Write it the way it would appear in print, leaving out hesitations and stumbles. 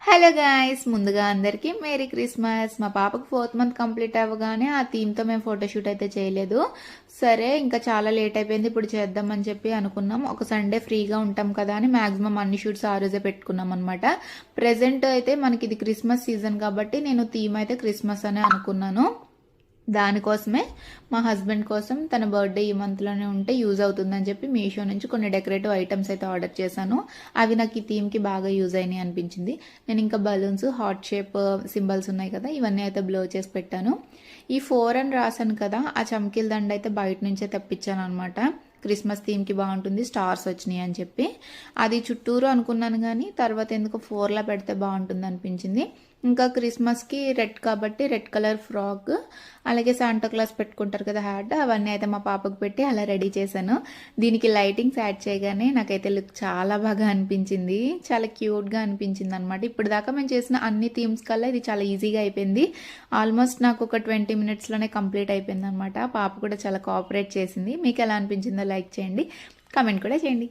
Hello guys, ముందుగా అందరికీ merry Christmas. మా పాపకు 4th మంత్ కంప్లీట్ అవ్వగానే ఆ థీమ్తో మేము ఫోటోషూట్ అయితే చేయలేదు. సరే ఇంకా చాలా లేట్ అయిపోయింది, ఇప్పుడు చేద్దామని చెప్పి అనుకున్నాం. ఒక సండే ఫ్రీగా ఉంటాం కదా అని మ్యాక్సిమం అన్ని షూట్స్ ఆ రోజే పెట్టుకున్నాం అనమాట. ప్రెజెంట్ అయితే మనకి ఇది క్రిస్మస్ సీజన్ కాబట్టి నేను థీమ్ అయితే క్రిస్మస్ అనే అనుకున్నాను. దానికోసమే మా హస్బెండ్ కోసం తన బర్త్డే ఈ మంత్లోనే ఉంటే యూజ్ అవుతుందని చెప్పి మీషో నుంచి కొన్ని డెకరేటివ్ ఐటమ్స్ అయితే ఆర్డర్ చేశాను. అవి నాకు ఈ థీమ్కి బాగా యూజ్ అయినాయి అనిపించింది. నేను ఇంకా బలూన్స్, హార్ట్ షేప్ సింబల్స్ ఉన్నాయి కదా, ఇవన్నీ అయితే బ్లో చేసి పెట్టాను. ఈ 4 అని రాశాను కదా, ఆ చమ్కీల దండ అయితే బయట నుంచే తెప్పించాను అనమాట. క్రిస్మస్ థీమ్కి బాగుంటుంది, స్టార్స్ వచ్చినాయి అని చెప్పి. అది చుట్టూరు అనుకున్నాను కానీ తర్వాత ఎందుకు 4లా పెడితే బాగుంటుంది అనిపించింది. ఇంకా క్రిస్మస్కి రెడ్ కాబట్టి రెడ్ కలర్ ఫ్రాక్, అలాగే శాంటా క్లాస్ పెట్టుకుంటారు కదా హ్యాట్, అవన్నీ అయితే మా పాపకు పెట్టి అలా రెడీ చేశాను. దీనికి లైటింగ్స్ యాడ్ చేయగానే నాకైతే లుక్ చాలా బాగా అనిపించింది, చాలా క్యూట్గా అనిపించింది అనమాట. ఇప్పుడు దాకా మేము చేసిన అన్ని థీమ్స్ కల్లా ఇది చాలా ఈజీగా అయిపోయింది. ఆల్మోస్ట్ నాకు ఒక 20 minutesలోనే కంప్లీట్ అయిపోయింది అనమాట. పాప కూడా చాలా కోఆపరేట్ చేసింది. మీకు ఎలా అనిపించిందో లైక్ చేయండి, కామెంట్ కూడా చేయండి.